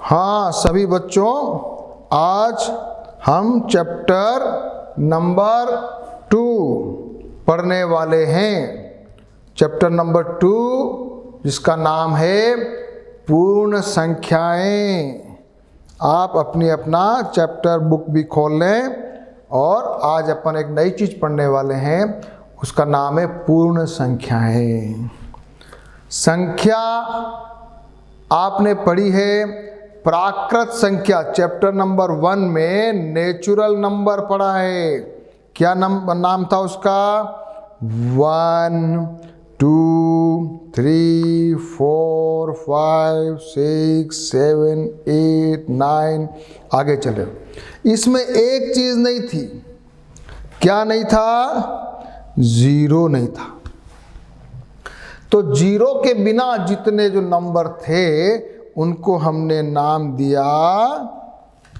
हाँ सभी बच्चों, आज हम चैप्टर नंबर 2 पढ़ने वाले हैं। चैप्टर नंबर 2 जिसका नाम है पूर्ण संख्याएं। आप अपना चैप्टर बुक भी खोल लें और आज अपन एक नई चीज़ पढ़ने वाले हैं, उसका नाम है पूर्ण संख्याएं। संख्या आपने पढ़ी है प्राकृत संख्या, चैप्टर नंबर 1 में नेचुरल नंबर पढ़ा है। क्या नाम था उसका? 1 2 3 4 5 6 7 8 9 आगे चले। इसमें एक चीज नहीं थी। क्या नहीं था? जीरो नहीं था। तो जीरो के बिना जितने जो नंबर थे उनको हमने नाम दिया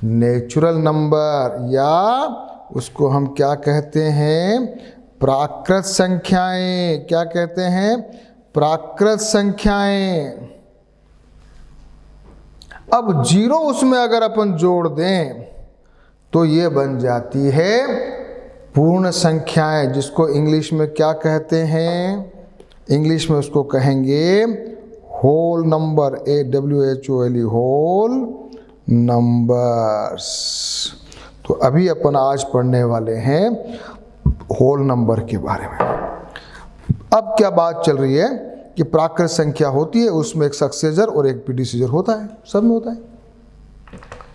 नेचुरल नंबर, या उसको हम क्या कहते हैं? प्राकृत संख्याएं। क्या कहते हैं? प्राकृत संख्याएं। अब जीरो उसमें अगर अपन जोड़ दें तो ये बन जाती है पूर्ण संख्याएं, जिसको इंग्लिश में क्या कहते हैं? इंग्लिश में उसको कहेंगे whole number, AWHOLE, whole numbers. तो अभी अपन आज पढ़ने वाले हैं होल नंबर के बारे में। अब क्या बात चल रही है कि प्राकृत संख्या होती है, उसमें एक सक्सेसर और एक प्रीडिसीजर होता है, सब में होता है।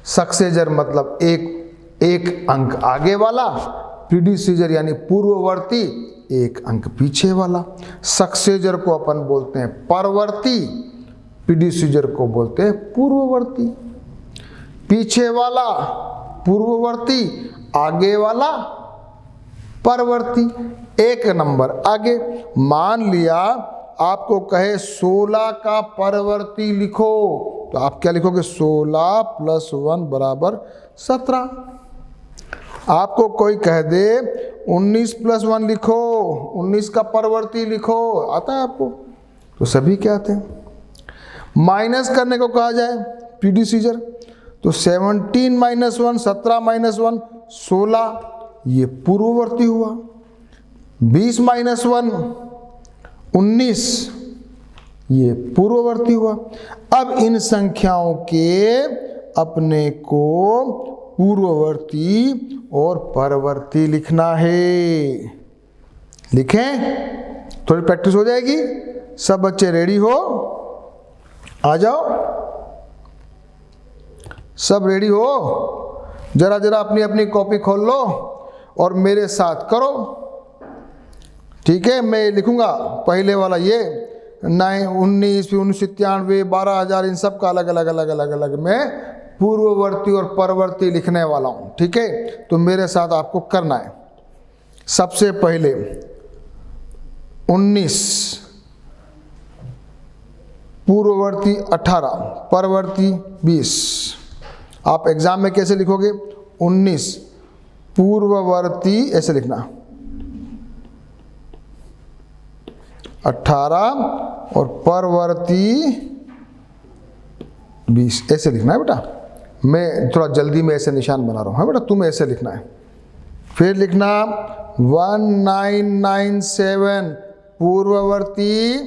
सक्सेसर मतलब एक अंक आगे वाला, प्रीडिसीजर यानी पूर्ववर्ती एक अंक पीछे वाला। सक्सेसर को अपन बोलते हैं परवर्ती, प्रीडिसीजर को बोलते हैं पूर्ववर्ती। पीछे वाला पूर्ववर्ती, आगे वाला परवर्ती, एक नंबर आगे। मान लिया आपको कहे 16 का परवर्ती लिखो, तो आप क्या लिखोगे? 16 + 1 = 17। आपको कोई कह दे 19 + 1 लिखो, 19 का परवर्ती लिखो, आता है आपको? तो सभी क्या आते हैं। माइनस करने को कहा जाए प्रीडिसीजर, तो 17 - 1 17 - 1 16, ये पूर्ववर्ती हुआ। 20 - 1 19, ये पूर्ववर्ती हुआ। अब इन संख्याओं के अपने को पूर्ववर्ती और परवर्ती लिखना है। लिखें? थोड़ी प्रैक्टिस हो जाएगी। सब बच्चे रेडी हो? आ जाओ, सब रेडी हो? जरा अपनी अपनी कॉपी खोल लो और मेरे साथ करो, ठीक है? मैं लिखूंगा पहले वाला ये 19, फिर 1993, 12,000, इन सब का अलग में पूर्ववर्ती और परवर्ती लिखने वाला हूं, ठीक है? तो मेरे साथ आपको करना है। सबसे पहले 19, पूर्ववर्ती 18, परवर्ती 20। आप एग्जाम में कैसे लिखोगे? 19 पूर्ववर्ती ऐसे लिखना, 18 और परवर्ती 20 ऐसे लिखना है बेटा। मैं थोड़ा जल्दी में ऐसे निशान बना रहा हूँ, बेटा तुम्हें ऐसे लिखना है। फिर लिखना 1997 पूर्ववर्ती,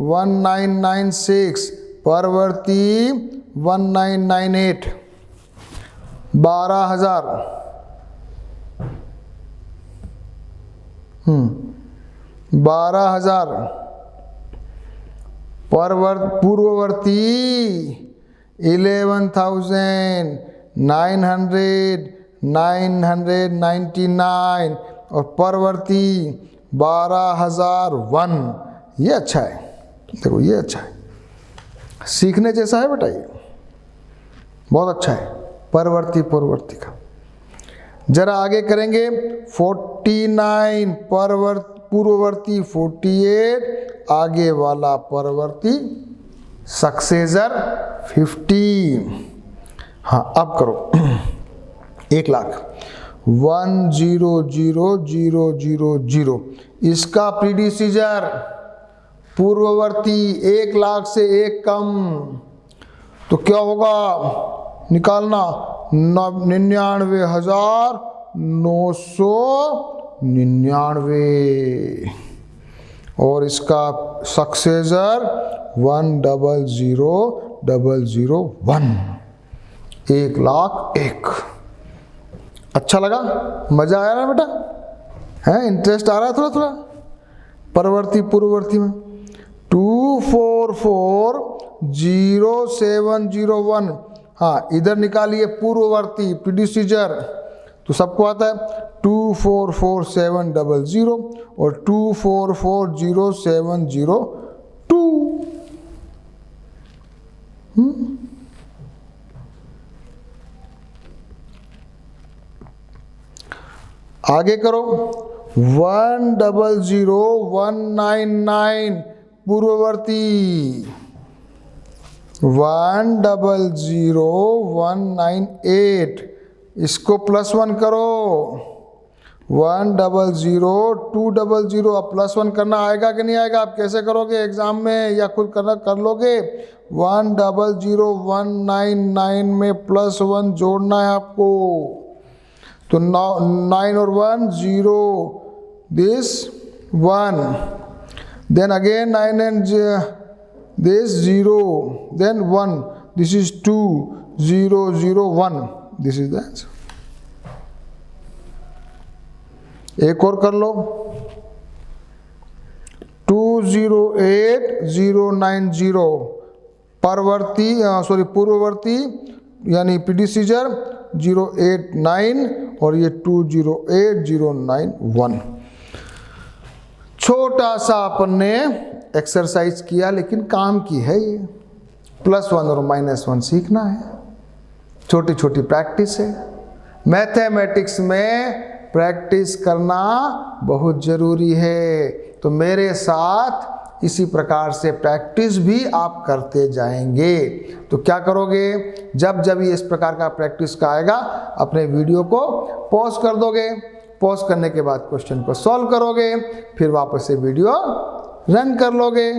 1996 परवर्ती, 1998 12,000, 12,000 पूर्ववर्ती, 11,999 और परवर्ती 12,001। ये अच्छा है, देखो ये अच्छा है, सीखने जैसा है बेटा, ये बहुत अच्छा है परवर्ती पूर्ववर्ती का। जरा आगे करेंगे 49 पूर्ववर्ती, 48 आगे वाला परवर्ती, सक्सेसर 50। हाँ अब करो 1,00,000 1,00,000, इसका प्रीडिसीजर पूर्ववर्ती 1,00,000 से एक कम, तो क्या होगा निकालना 99,999 और इसका सक्सेसर 1,00,001 1,01,000। अच्छा लगा? मजा आया ना बेटा? है इंटरेस्ट आ रहा है थोड़ा थोड़ा परवर्ती पूर्ववर्ती में? 2440701। हाँ, इधर निकालिए पूर्ववर्ती प्रीडिसीजर, तो सबको आता है 244,700 और 244,0702। आगे करो। 1,00,199 पूर्ववर्ती, 1,00,198 इसको +1 करो। 1,00,200 अब +1 करना आएगा कि नहीं आएगा? आप कैसे करोगे एग्जाम में या खुद करना कर लोगे? 1,00,199 में +1 जोड़ना है आपको। तो 9 और 1 0, this 1, then again 9 and this 0, then 1, this is 2 0 0 1, this is the answer। एक और कर लो। 208,090 पूर्ववर्ती यानी प्रीडिसीजर 089 और ये 208,091। छोटा सा अपन ने एक्सरसाइज किया लेकिन काम की है ये। +1 और -1 सीखना है, छोटी छोटी प्रैक्टिस है। मैथमेटिक्स में प्रैक्टिस करना बहुत जरूरी है। तो मेरे साथ इसी प्रकार से प्रैक्टिस भी आप करते जाएंगे। तो क्या करोगे? जब जब ये इस प्रकार का प्रैक्टिस का आएगा, अपने वीडियो को पॉज कर दोगे। पॉज करने के बाद क्वेश्चन को सॉल्व करोगे, फिर वापस से वीडियो रन कर लोगे।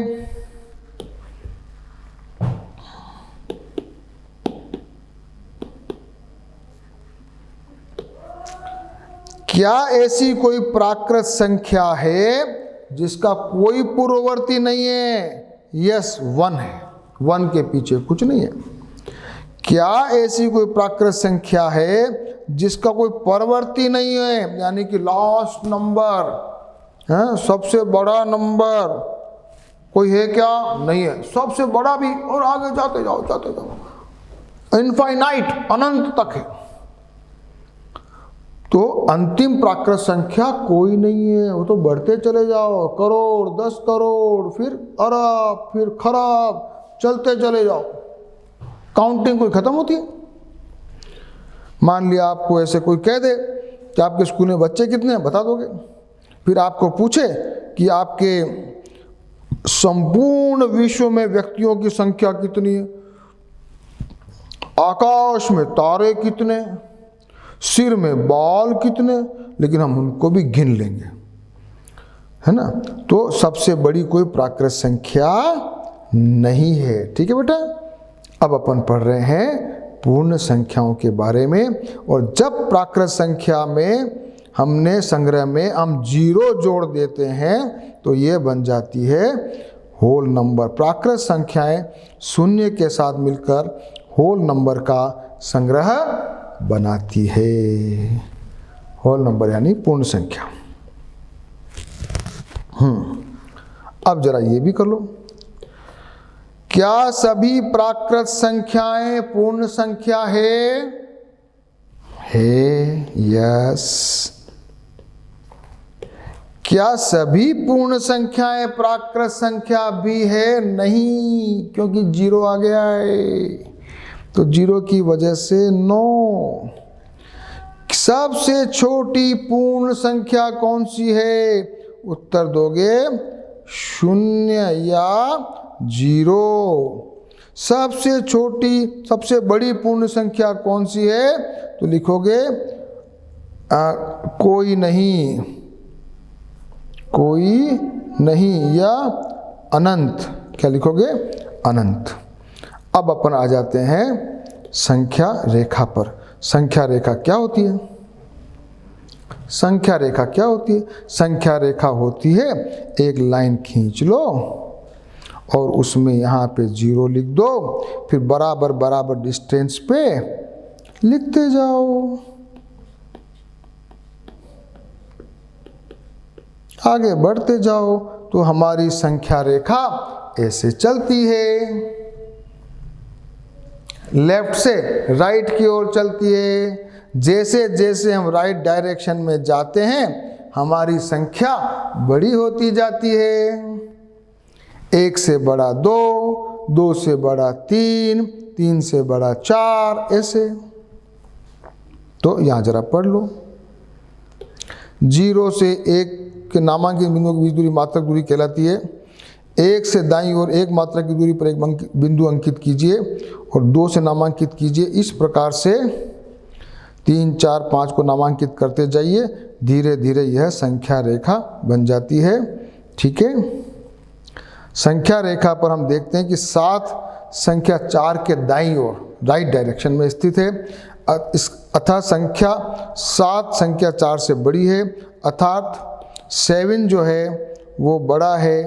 क्या ऐसी कोई प्राकृत संख्या है जिसका कोई पूर्ववर्ती नहीं है? यस, 1 है। 1 के पीछे कुछ नहीं है। क्या ऐसी कोई प्राकृत संख्या है जिसका कोई परवर्ती नहीं है, यानी कि लास्ट नंबर है, सबसे बड़ा नंबर कोई है क्या? नहीं है। सबसे बड़ा भी और आगे जाते जाओ इनफाइनाइट, अनंत तक है। तो अंतिम प्राकृत संख्या कोई नहीं है, वो तो बढ़ते चले जाओ, करोड़, 10 करोड़, फिर अरब, फिर खरब, चलते चले जाओ। काउंटिंग कोई खत्म होती है? मान लिया आपको ऐसे कोई कह दे कि आपके स्कूल में बच्चे कितने हैं, बता दोगे। फिर आपको पूछे कि आपके संपूर्ण विश्व में व्यक्तियों की संख्या कितनी है, आकाश में तारे कितने, सिर में बाल कितने, लेकिन हम उनको भी गिन लेंगे, है ना। तो सबसे बड़ी कोई प्राकृत संख्या नहीं है। ठीक है बेटा। अब अपन पढ़ रहे हैं पूर्ण संख्याओं के बारे में। और जब प्राकृत संख्या में हमने संग्रह में हम 0 जोड़ देते हैं तो ये बन जाती है होल नंबर। प्राकृत संख्याएं शून्य के साथ मिलकर होल नंबर का संग्रह बनाती है। होल नंबर यानी पूर्ण संख्या। अब जरा ये भी कर लो। क्या सभी प्राकृत संख्याएं पूर्ण संख्या है? यस। क्या सभी पूर्ण संख्याएं प्राकृत संख्या भी है? नहीं, क्योंकि 0 आ गया है, तो 0 की वजह से 9। सबसे छोटी पूर्ण संख्या कौन सी है? उत्तर दोगे 0 या 0। सबसे छोटी, सबसे बड़ी पूर्ण संख्या कौन सी है? तो लिखोगे कोई नहीं, कोई नहीं या अनंत। क्या लिखोगे? अनंत। अब अपन आ जाते हैं संख्या रेखा पर। संख्या रेखा क्या होती है? संख्या रेखा क्या होती है? संख्या रेखा होती है, एक लाइन खींच लो और उसमें यहाँ पे 0 लिख दो, फिर बराबर बराबर डिस्टेंस पे लिखते जाओ, आगे बढ़ते जाओ। तो हमारी संख्या रेखा ऐसे चलती है, लेफ्ट से राइट की ओर चलती है। जैसे जैसे हम राइट डायरेक्शन में जाते हैं हमारी संख्या बड़ी होती जाती है। 1 से बड़ा 2, 2 से बड़ा 3, 3 से बड़ा 4, ऐसे। तो यहाँ जरा पढ़ लो, 0 से 1 के नामांकित बिंदुओं की बीच दूरी मात्रक दूरी कहलाती है। 1 से दाईं ओर 1 मात्रक की दूरी पर एक बिंदु अंकित कीजिए और 2 से नामांकित कीजिए। इस प्रकार से 3, 4, 5 को नामांकित करते जाइए, धीरे धीरे यह संख्या रेखा बन जाती है। ठीक है, संख्या रेखा पर हम देखते हैं कि 7 संख्या 4 के दाईं ओर राइट डायरेक्शन में स्थित है, अतः संख्या 7 संख्या 4 से बड़ी है, अर्थात 7 जो है वो बड़ा है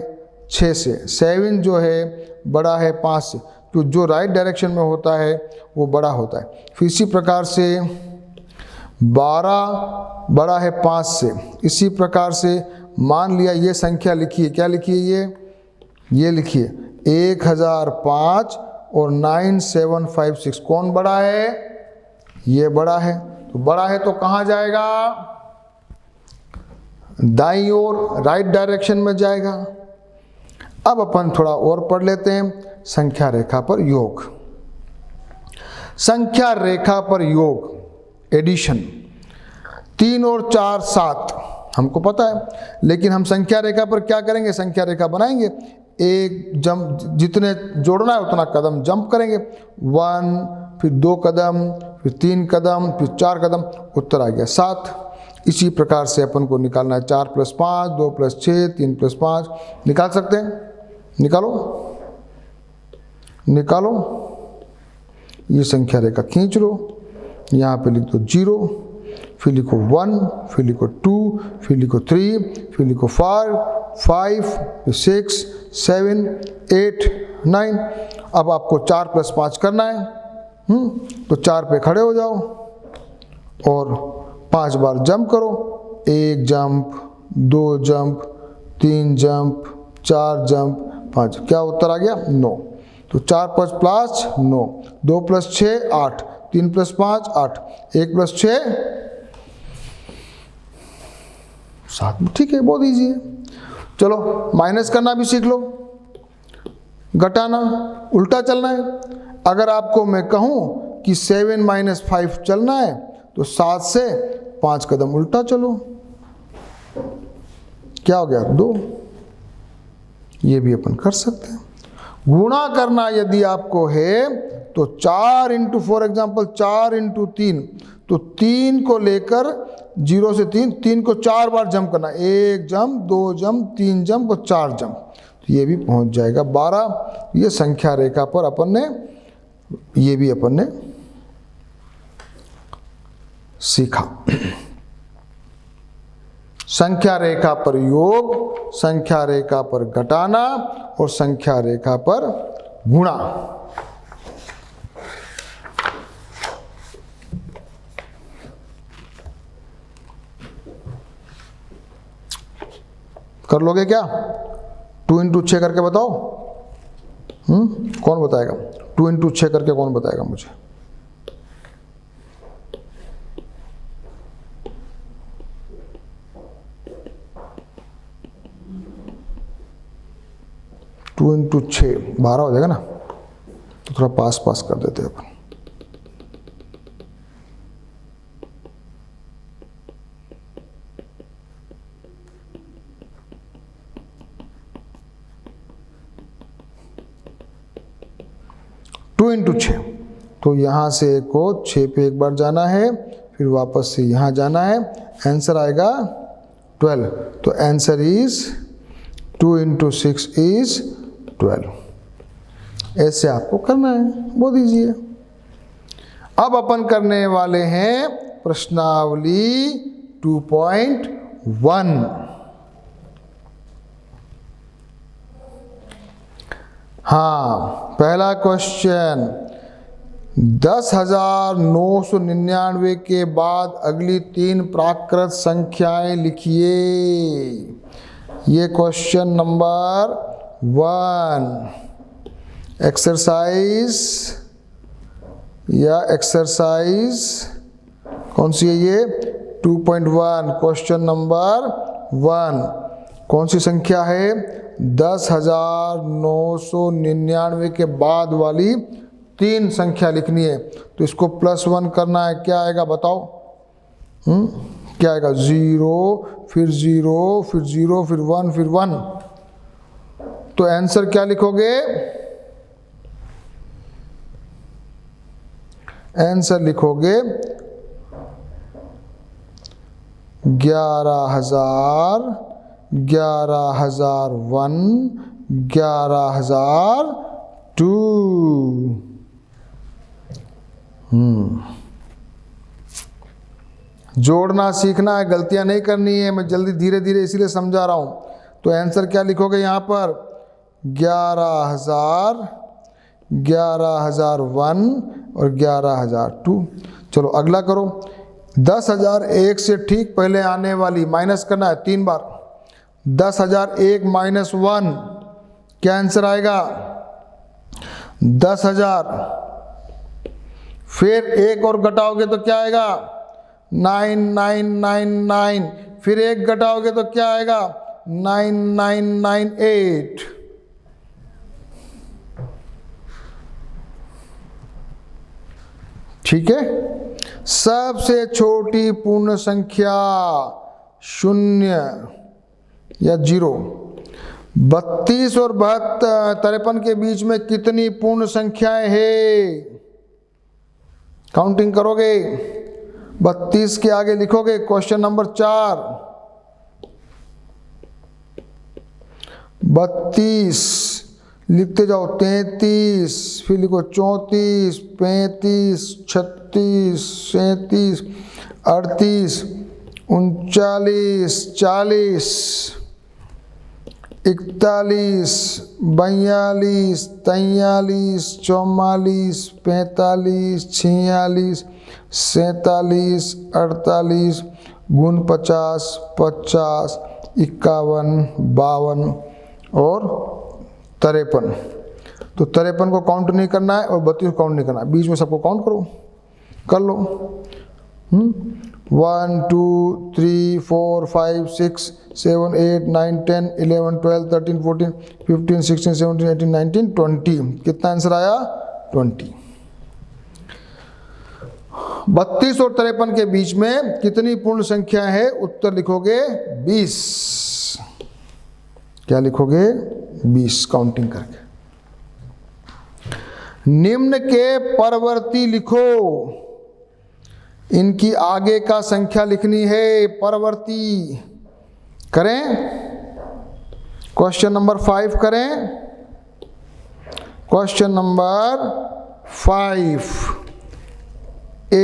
6 से, 7 जो है बड़ा है 5 से। तो जो राइट डायरेक्शन में होता है वो बड़ा होता है। फिर इसी प्रकार से 12 बड़ा है 5 से। इसी प्रकार से मान लिया ये संख्या लिखिए, क्या लिखिए? ये लिखिए 1005 और 9756 कौन बड़ा है? ये बड़ा है। तो बड़ा है तो कहाँ जाएगा? दाईं ओर राइट डायरेक्शन में जाएगा। अब अपन थोड़ा और पढ़ लेते हैं, संख्या रेखा पर योग। संख्या रेखा पर योग, एडिशन, 3 और 4 7 हमको पता है, लेकिन हम संख्या रेखा पर क्या करेंगे? संख्या रेखा बनाएंगे, एक जंप, जितने जोड़ना है उतना कदम जंप करेंगे, 1, फिर 2 कदम, फिर 3 कदम, फिर 4 कदम, उत्तर आ गया 7। इसी प्रकार से अपन को निकालना है 4 + 5, 2 + 6, 3 + 5, निकाल सकते हैं? निकालो, निकालो। ये संख्या रेखा खींच लो, यहाँ पे लिख दो 0, फिर लिखो 1, फिर लिखो 2, फिर लिखो 3, फिर लिखो 5, फिर 6, 7, 8, 9। अब आपको 4 + 5 करना है, तो 4 पे खड़े हो जाओ और 5 बार जंप करो, 1 जंप, 2 जंप, 3 जंप, 4 जंप, 5। क्या उत्तर आ गया? 9। तो 4 + 5 9, 2 + 6 8, 3 + 5 8, 1 + 6 7। ठीक है, बहुत ईजी है। चलो माइनस करना भी सीख लो, घटाना, उल्टा चलना है। अगर आपको मैं कहूँ कि 7 - 5 चलना है तो 7 से 5 कदम उल्टा चलो, क्या हो गया? 2। ये भी अपन कर सकते हैं। गुणा करना यदि आपको है तो 4 × फॉर एग्जाम्पल 4 × 3, तो 3 को लेकर 0 से 3 को 4 बार जंप करना, 1 जंप, 2 जंप, 3 जंप और 4 जंप, तो ये भी पहुंच जाएगा 12। ये संख्या रेखा पर अपन ने, ये भी अपन ने सीखा। संख्या रेखा पर योग, संख्या रेखा पर घटाना और संख्या रेखा पर गुणा। कर लोगे क्या? 2 × 6 करके बताओ। कौन बताएगा? 2 × 6 करके कौन बताएगा मुझे? टू 2 × 6 12 हो जाएगा ना, तो थोड़ा पास पास कर देते हैं अपन। टू 2 × 6, तो यहाँ से को 6 पे एक बार जाना है, फिर वापस से यहाँ जाना है, आंसर आएगा 12। तो आंसर इज 2 × 6 इज 12। ऐसे आपको करना है, बहुत ईजी है। अब अपन करने वाले हैं प्रश्नावली 2.1। हाँ, पहला क्वेश्चन, 10,999 के बाद अगली 3 प्राकृत संख्याएं लिखिए। ये क्वेश्चन नंबर 1। एक्सरसाइज कौन सी है ये? 2.1 क्वेश्चन नंबर 1। कौन सी संख्या है? 10,999 के बाद वाली 3 संख्या लिखनी है। तो इसको +1 करना है। क्या आएगा बताओ? क्या आएगा? 0 फिर 0 फिर 0 फिर 1 फिर 1। तो आंसर क्या लिखोगे? आंसर लिखोगे 11,000, 11,001, 11,002। जोड़ना सीखना है, गलतियां नहीं करनी है। मैं जल्दी धीरे धीरे इसीलिए समझा रहा हूं। तो आंसर क्या लिखोगे यहां पर? 11,000, 11,001 और 11,002। चलो अगला करो। 10,001 से ठीक पहले आने वाली माइनस करना है 3 बार। 10,001 - 1, क्या आंसर आएगा? 10,000। फिर एक और घटाओगे तो क्या आएगा? 9,999। फिर एक घटाओगे तो क्या आएगा? 9,998। ठीक है। सबसे छोटी पूर्ण संख्या 0 या 0। 32 और 53 के बीच में कितनी पूर्ण संख्याएं हैं? काउंटिंग करोगे। 32 के आगे लिखोगे क्वेश्चन नंबर 4। 32 लिखते जाओ। 33 फिर लिखो 34, 35, 36, 37, 38, 39, 40, 41, 42, 43, 44, 45, 46, 47, 48, 49, 50, 51, 52 और 53। तो 53 को काउंट नहीं करना है और 32 को काउंट नहीं करना है। बीच में सबको काउंट करो, कर लो। 1 2 3 4 5 6 7 8 9 10 11 12 13 14 15 16 17 18 19 20। कितना आंसर आया? 20। 32 और 53 के बीच में कितनी पूर्ण संख्या है? उत्तर लिखोगे 20। क्या लिखोगे? 20 काउंटिंग करके। निम्न के परवर्ती लिखो। इनकी आगे का संख्या लिखनी है। परवर्ती करें। क्वेश्चन नंबर 5 करें। क्वेश्चन नंबर 5 A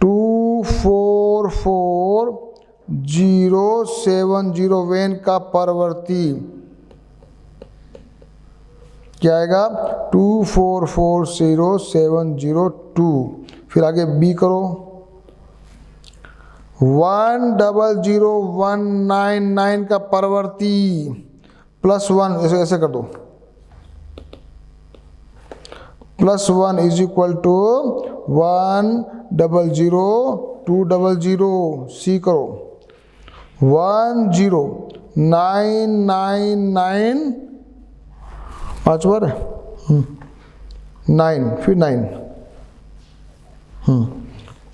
244070 वेन का परवर्ती क्या आएगा? 24407002। फिर आगे बी करो। 100,199 का परवर्ती +1, ऐसे ऐसे कर दो। +1 = 100,200। सी करो। 10,999 5 बार 9 फिर 9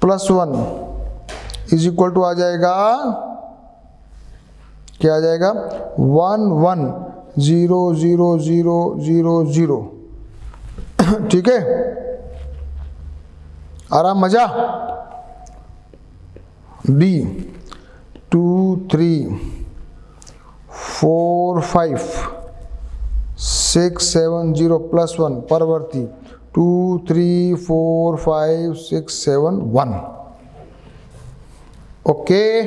+1 = आ जाएगा। क्या आ जाएगा? 11,000,000। ठीक है। आराम मजा। डी 2 3 4 5 6 7 0 +1 परवर्ती 2 3 4 5 6 7 1। ओके,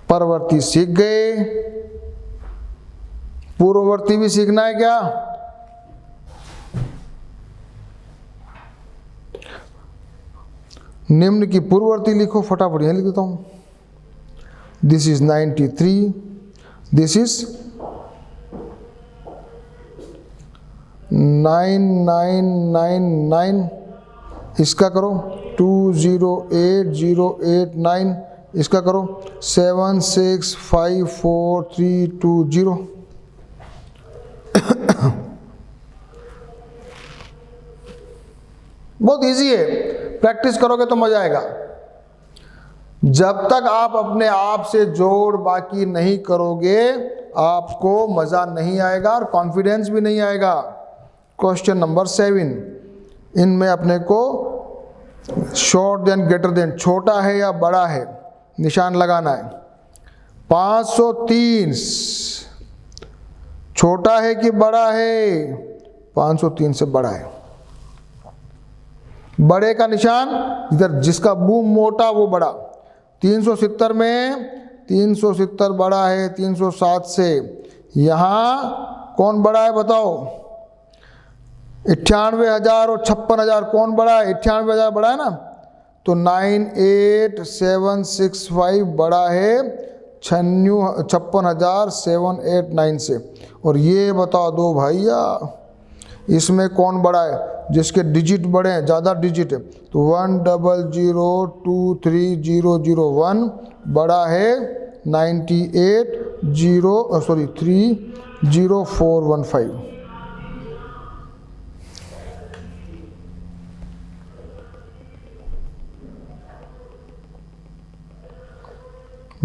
परवर्ती सीख गए, पूर्ववर्ती भी सीखना है क्या? निम्न की पूर्ववर्ती लिखो, फटाफट यहां लिख देता हूं। दिस इज 93, दिस इज 9999, इसका करो 208089, इसका करो 765432 बहुत इजी है, प्रैक्टिस करोगे तो मजा आएगा। जब तक आप अपने आप से जोड़ बाकी नहीं करोगे आपको मजा नहीं आएगा और कॉन्फिडेंस भी नहीं आएगा। क्वेश्चन नंबर 7, इनमें अपने को शॉर्ट देन ग्रेटर देन, छोटा है या बड़ा है, निशान लगाना है। 503 छोटा है कि बड़ा है? 503 से बड़ा है। बड़े का निशान इधर, जिसका बूम मोटा वो बड़ा। 370 में 370 बड़ा है 307 से। यहाँ कौन बड़ा है बताओ? 98,000 और 56,000 कौन बड़ा है? 98,000 बड़ा है ना, तो 98,765 बड़ा है 56,789 से। और ये बता दो भैया इसमें कौन बड़ा है? जिसके डिजिट बड़े हैं, ज़्यादा डिजिट है, तो 100230001 बड़ा है 30415।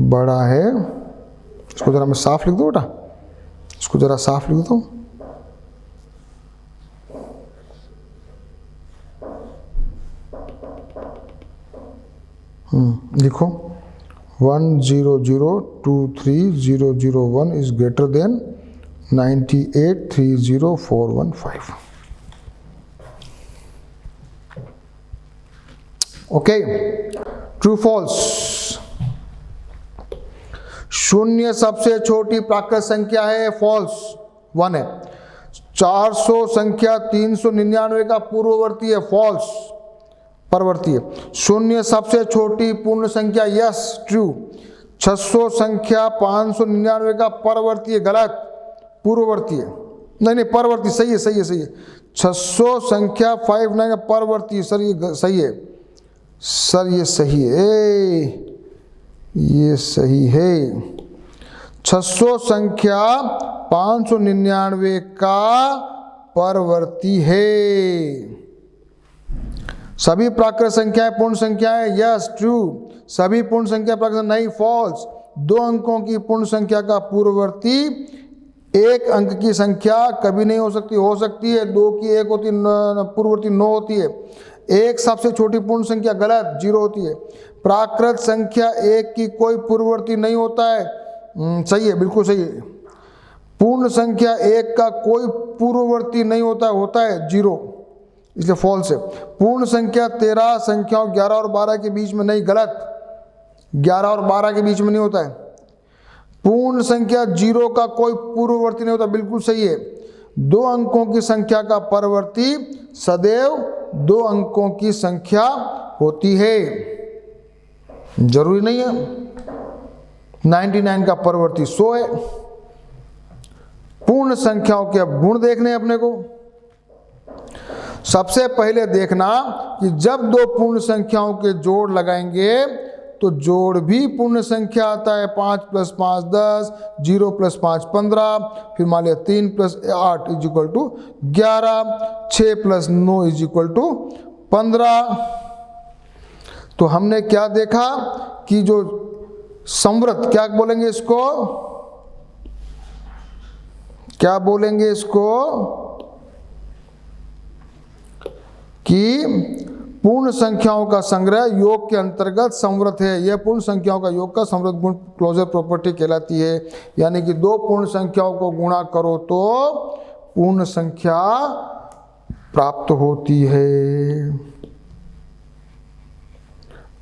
बड़ा है, इसको ज़रा मैं साफ लिख दूँ बेटा, इसको ज़रा साफ लिख देता हूँ। लिखो 100230001 is greater than 98,30415। Okay, true false. शून्य सबसे छोटी प्राकृत संख्या है, फॉल्स 1 है। 400 संख्या 399 का पूर्ववर्ती है, फॉल्स परवर्ती है। शून्य सबसे छोटी पूर्ण संख्या, यस ट्रू। 600 संख्या 599 का परवर्ती है, गलत, पूर्ववर्ती है। नहीं परवर्ती, सही है सही है सही है। 600 संख्या 59 का परवर्ती है, सर ये सही है, सर ये सही है, ये सही है। 600 संख्या 599 का परवर्ती है। सभी प्राकृत संख्याएं पूर्ण संख्याएं, यस ट्रू। सभी पूर्ण संख्या प्राकृत, नहीं फॉल्स। 2 अंकों की पूर्ण संख्या का पूर्ववर्ती 1 अंक की संख्या कभी नहीं हो सकती, हो सकती है 2 की 1 होती, पूर्ववर्ती 9 होती है। 1 सबसे छोटी पूर्ण संख्या, गलत, 0 होती है। प्राकृत संख्या 1 की कोई पूर्ववर्ती नहीं होता है, सही है, बिल्कुल सही है। पूर्ण संख्या 1 का कोई पूर्ववर्ती नहीं होता है, होता है 0, इसलिए फॉल्स है। पूर्ण संख्या 13 संख्याओं 11 और 12 के बीच में नहीं, गलत, 11 और 12 के बीच में नहीं होता है। पूर्ण संख्या 0 का कोई पूर्ववर्ती नहीं होता, बिल्कुल सही है। 2 अंकों की संख्या का परवर्ती सदैव 2 अंकों की संख्या होती है, जरूरी नहीं है। 99 का परवर्ती 100 है। पूर्ण संख्याओं के अब गुण देखने अपने को। सबसे पहले देखना कि जब 2 पूर्ण संख्याओं के जोड़ लगाएंगे तो जोड़ भी पूर्ण संख्या आता है। 5 + 5 10, 0 + 5 15, फिर मान लिया 3 + 8 = 11, 6 + 9 = 15। तो हमने क्या देखा कि जो संवृत, क्या बोलेंगे इसको, क्या बोलेंगे इसको, कि पूर्ण संख्याओं का संग्रह योग के अंतर्गत संवृत है। यह पूर्ण संख्याओं का योग का संवृत गुण क्लोजर प्रॉपर्टी कहलाती है। यानी कि 2 पूर्ण संख्याओं को गुणा करो तो पूर्ण संख्या प्राप्त होती है।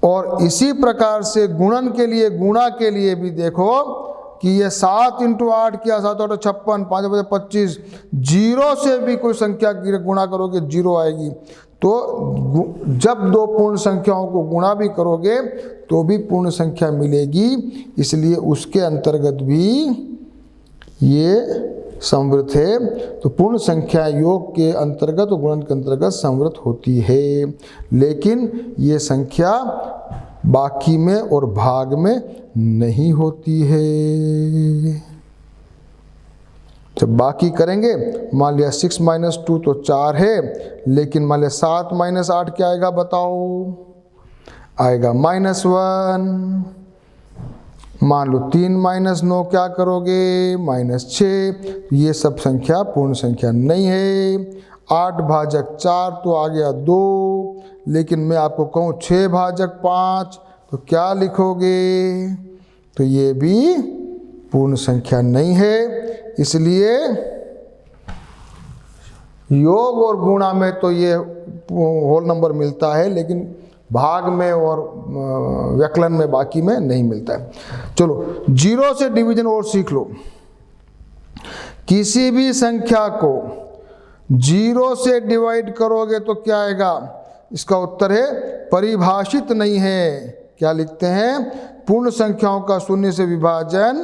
और इसी प्रकार से गुणन के लिए, गुणा के लिए भी देखो कि ये 7 × 8 किया, 7 8 56, 5 5 25, जीरो से भी कोई संख्या की गुणा करोगे जीरो आएगी। तो जब दो पूर्ण संख्याओं को गुणा भी करोगे तो भी पूर्ण संख्या मिलेगी, इसलिए उसके अंतर्गत भी ये संवृत है। तो पूर्ण संख्या योग के अंतर्गत और गुणन के अंतर्गत संवृत होती है, लेकिन ये संख्या बाकी में और भाग में नहीं होती है। जब बाकी करेंगे, मान लिया 6 - 2 तो 4 है, लेकिन मान लिया 7 - 8 क्या आएगा बताओ? आएगा -1। मान लो 3 - 9 क्या करोगे? -6। ये सब संख्या पूर्ण संख्या नहीं है। 8 भाजक 4 तो आ गया 2, लेकिन मैं आपको कहूँ 6 भाजक 5 तो क्या लिखोगे? तो ये भी पूर्ण संख्या नहीं है। इसलिए योग और गुणा में तो ये होल नंबर मिलता है, लेकिन भाग में और व्यकलन में, बाकी में नहीं मिलता है। चलो जीरो से डिवीजन और सीख लो। किसी भी संख्या को जीरो से डिवाइड करोगे तो क्या आएगा? इसका उत्तर है परिभाषित नहीं है। क्या लिखते हैं? पूर्ण संख्याओं का शून्य से विभाजन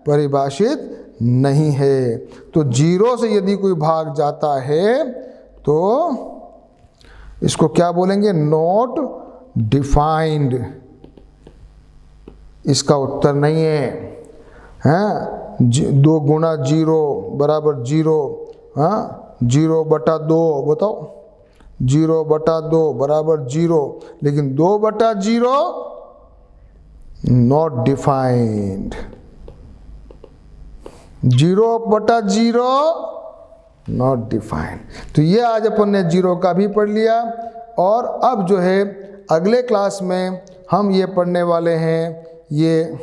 परिभाषित नहीं है। तो जीरो से यदि कोई भाग जाता है तो इसको क्या बोलेंगे? Not defined. इसका उत्तर नहीं है। हाँ, 2 × 0 = 0। हाँ, 0/2 बताओ, 0/2 = 0, लेकिन 2/0 नॉट डिफाइंड। 0/0 not defined. तो ये आज अपन ने जीरो का भी पढ़ लिया। और अब जो है अगले क्लास में हम ये पढ़ने वाले हैं ये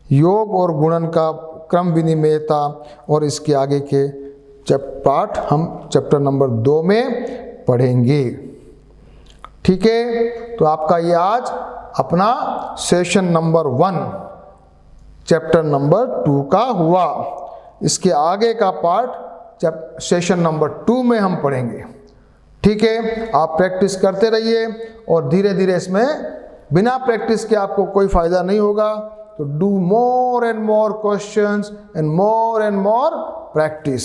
योग और गुणन का क्रम विनिमेयता, और इसके आगे के पाठ हम चैप्टर नंबर 2 में पढ़ेंगे। ठीक है, तो आपका ये आज अपना सेशन नंबर 1 चैप्टर नंबर 2 का हुआ। इसके आगे का पार्ट सेशन नंबर 2 में हम पढ़ेंगे। ठीक है, आप प्रैक्टिस करते रहिए, और धीरे धीरे इसमें बिना प्रैक्टिस के आपको कोई फ़ायदा नहीं होगा। तो do more and more questions and more practice.